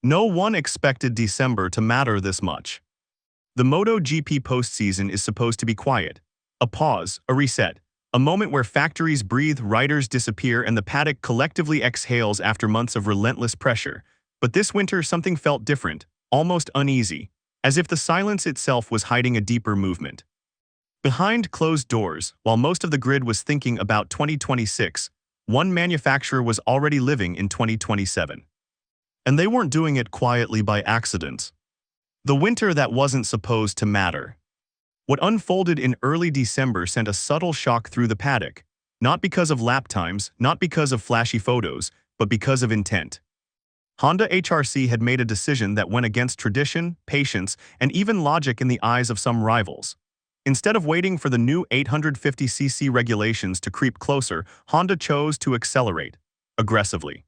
No one expected December to matter this much. The MotoGP postseason is supposed to be quiet. A pause, a reset, a moment where factories breathe, riders disappear, and the paddock collectively exhales after months of relentless pressure. But this winter something felt different, almost uneasy, as if the silence itself was hiding a deeper movement. Behind closed doors, while most of the grid was thinking about 2026, one manufacturer was already living in 2027. And they weren't doing it quietly by accident. The winter that wasn't supposed to matter. What unfolded in early December sent a subtle shock through the paddock, not because of lap times, not because of flashy photos, but because of intent. Honda HRC had made a decision that went against tradition, patience, and even logic in the eyes of some rivals. Instead of waiting for the new 850cc regulations to creep closer, Honda chose to accelerate, aggressively.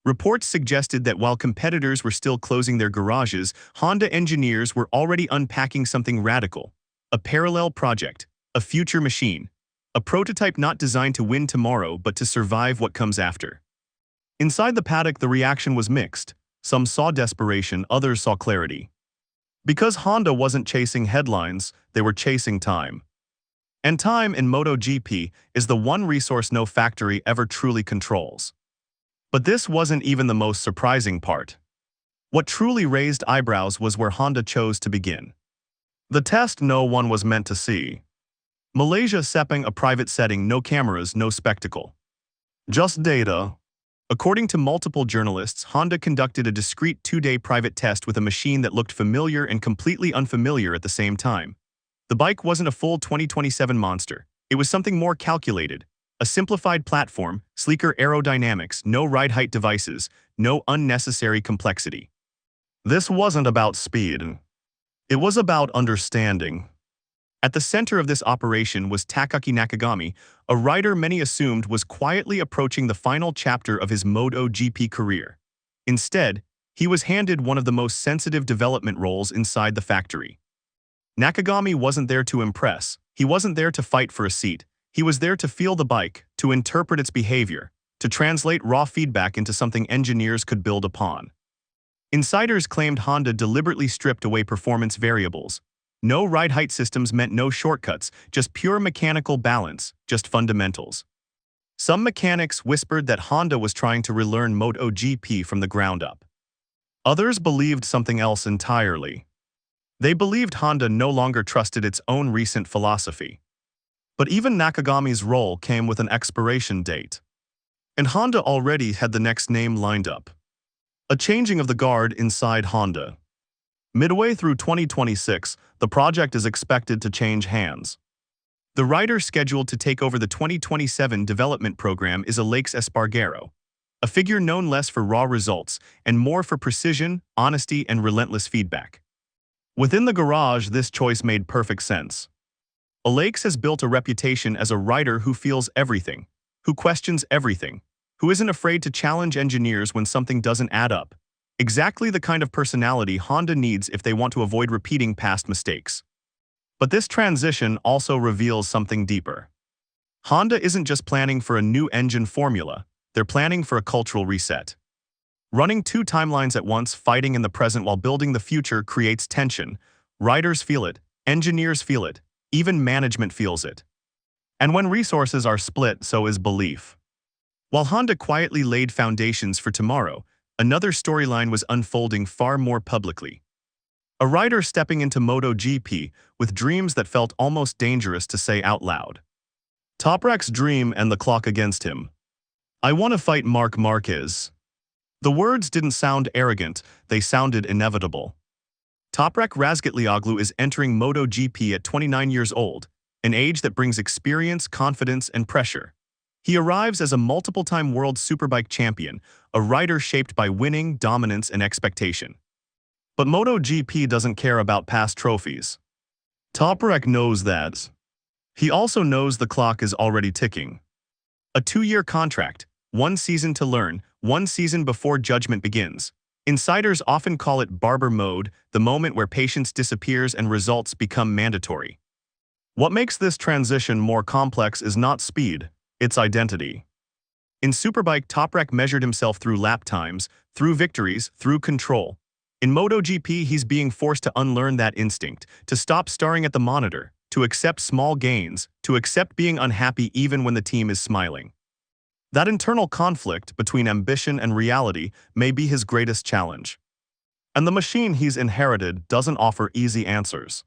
Reports suggested that while competitors were still closing their garages, Honda engineers were already unpacking something radical. A parallel project, a future machine, a prototype not designed to win tomorrow but to survive what comes after. Inside the paddock, the reaction was mixed. Some saw desperation, others saw clarity. Because Honda wasn't chasing headlines, they were chasing time. And time in MotoGP is the one resource no factory ever truly controls. But this wasn't even the most surprising part. What truly raised eyebrows was where Honda chose to begin. The test no one was meant to see. Malaysia, Sepang, a private setting, no cameras, no spectacle. Just data. According to multiple journalists, Honda conducted a discreet 2-day private test with a machine that looked familiar and completely unfamiliar at the same time. The bike wasn't a full 2027 monster. It was something more calculated. A simplified platform, sleeker aerodynamics, no ride height devices, no unnecessary complexity. This wasn't about speed. It was about understanding. At the center of this operation was Takaki Nakagami, a rider many assumed was quietly approaching the final chapter of his MotoGP career. Instead, he was handed one of the most sensitive development roles inside the factory. Nakagami wasn't there to impress. He wasn't there to fight for a seat. He was there to feel the bike, to interpret its behavior, to translate raw feedback into something engineers could build upon. Insiders claimed Honda deliberately stripped away performance variables. No ride height systems meant no shortcuts, just pure mechanical balance, just fundamentals. Some mechanics whispered that Honda was trying to relearn MotoGP from the ground up. Others believed something else entirely. They believed Honda no longer trusted its own recent philosophy. But even Nakagami's role came with an expiration date. And Honda already had the next name lined up. A changing of the guard inside Honda. Midway through 2026, the project is expected to change hands. The rider scheduled to take over the 2027 development program is Alex Espargaro, a figure known less for raw results and more for precision, honesty, and relentless feedback. Within the garage, this choice made perfect sense. Alex has built a reputation as a rider who feels everything, who questions everything, who isn't afraid to challenge engineers when something doesn't add up. Exactly the kind of personality Honda needs if they want to avoid repeating past mistakes. But this transition also reveals something deeper. Honda isn't just planning for a new engine formula, they're planning for a cultural reset. Running two timelines at once, fighting in the present while building the future, creates tension. Riders feel it, engineers feel it, even management feels it. And when resources are split, so is belief. While Honda quietly laid foundations for tomorrow, another storyline was unfolding far more publicly. A rider stepping into MotoGP with dreams that felt almost dangerous to say out loud. Toprak's dream and the clock against him. I want to fight Marc Marquez. The words didn't sound arrogant, they sounded inevitable. Toprak Razgatlioglu is entering MotoGP at 29 years old, an age that brings experience, confidence, and pressure. He arrives as a multiple-time world superbike champion, a rider shaped by winning, dominance, and expectation. But MotoGP doesn't care about past trophies. Toprak knows that. He also knows the clock is already ticking. A 2-year contract, 1 season to learn, 1 season before judgment begins. Insiders often call it barber mode, the moment where patience disappears and results become mandatory. What makes this transition more complex is not speed, it's identity. In Superbike, Toprak measured himself through lap times, through victories, through control. In MotoGP, he's being forced to unlearn that instinct, to stop staring at the monitor, to accept small gains, to accept being unhappy even when the team is smiling. That internal conflict between ambition and reality may be his greatest challenge. And the machine he's inherited doesn't offer easy answers.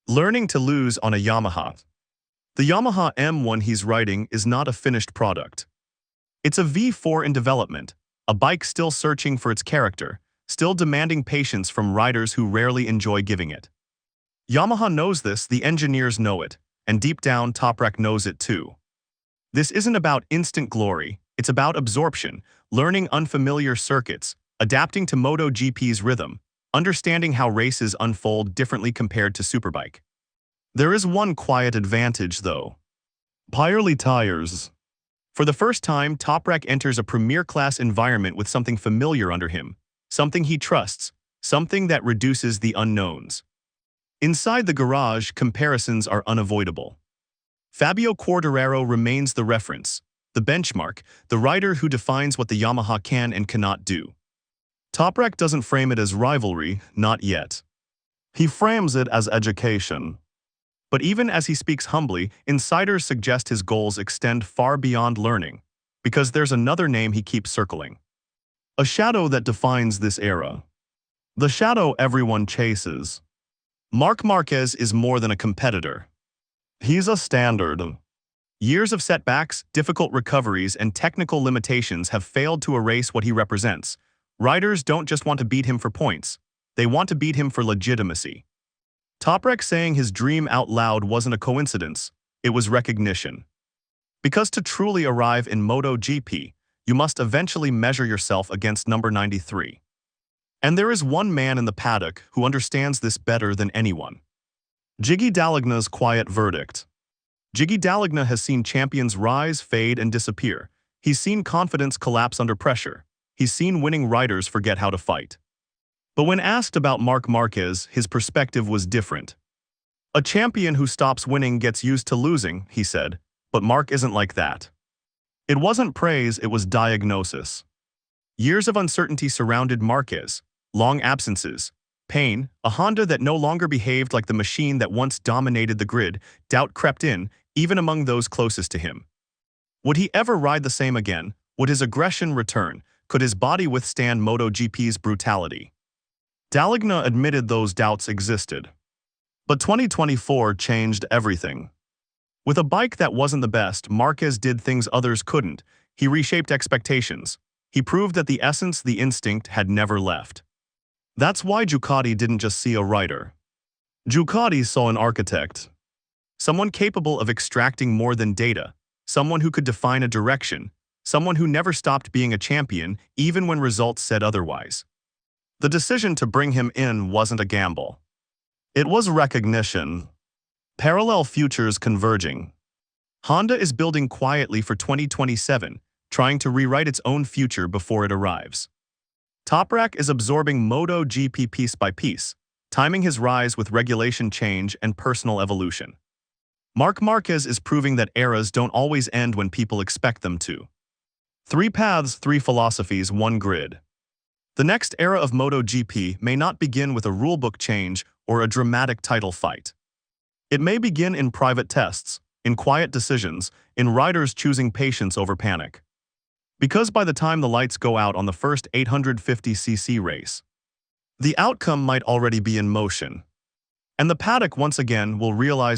Learning to lose on a Yamaha. The Yamaha M1 he's riding is not a finished product. It's a V4 in development, a bike still searching for its character, still demanding patience from riders who rarely enjoy giving it. Yamaha knows this, the engineers know it, and deep down Toprak knows it too. This isn't about instant glory, it's about absorption, learning unfamiliar circuits, adapting to MotoGP's rhythm, understanding how races unfold differently compared to Superbike. There is one quiet advantage though. Pirelli tires. For the first time, Toprak enters a premier-class environment with something familiar under him, something he trusts, something that reduces the unknowns. Inside the garage, comparisons are unavoidable. Fabio Quartararo remains the reference, the benchmark, the rider who defines what the Yamaha can and cannot do. Toprak doesn't frame it as rivalry, not yet. He frames it as education. But even as he speaks humbly, insiders suggest his goals extend far beyond learning, because there's another name he keeps circling. A shadow that defines this era. The shadow everyone chases. Marc Marquez is more than a competitor. He's a standard. Years of setbacks, difficult recoveries, and technical limitations have failed to erase what he represents. Riders don't just want to beat him for points. They want to beat him for legitimacy. Toprak saying his dream out loud wasn't a coincidence, it was recognition. Because to truly arrive in MotoGP, you must eventually measure yourself against number 93. And there is one man in the paddock who understands this better than anyone. Gigi D'Allegna's quiet verdict. Gigi D'Allegna has seen champions rise, fade, and disappear. He's seen confidence collapse under pressure. He's seen winning riders forget how to fight. But when asked about Marc Marquez, his perspective was different. A champion who stops winning gets used to losing, he said, but Marc isn't like that. It wasn't praise, it was diagnosis. Years of uncertainty surrounded Marquez, long absences, pain, a Honda that no longer behaved like the machine that once dominated the grid. Doubt crept in, even among those closest to him. Would he ever ride the same again? Would his aggression return? Could his body withstand MotoGP's brutality? D'Allegna admitted those doubts existed. But 2024 changed everything. With a bike that wasn't the best, Marquez did things others couldn't. He reshaped expectations. He proved that the essence, the instinct, had never left. That's why Ducati didn't just see a rider. Ducati saw an architect. Someone capable of extracting more than data. Someone who could define a direction. Someone who never stopped being a champion, even when results said otherwise. The decision to bring him in wasn't a gamble. It was recognition. Parallel futures converging. Honda is building quietly for 2027, trying to rewrite its own future before it arrives. Toprak is absorbing MotoGP piece by piece, timing his rise with regulation change and personal evolution. Marc Marquez is proving that eras don't always end when people expect them to. 3 paths, 3 philosophies, 1 grid. The next era of MotoGP may not begin with a rulebook change or a dramatic title fight. It may begin in private tests, in quiet decisions, in riders choosing patience over panic. Because by the time the lights go out on the first 850cc race, the outcome might already be in motion. And the paddock once again will realize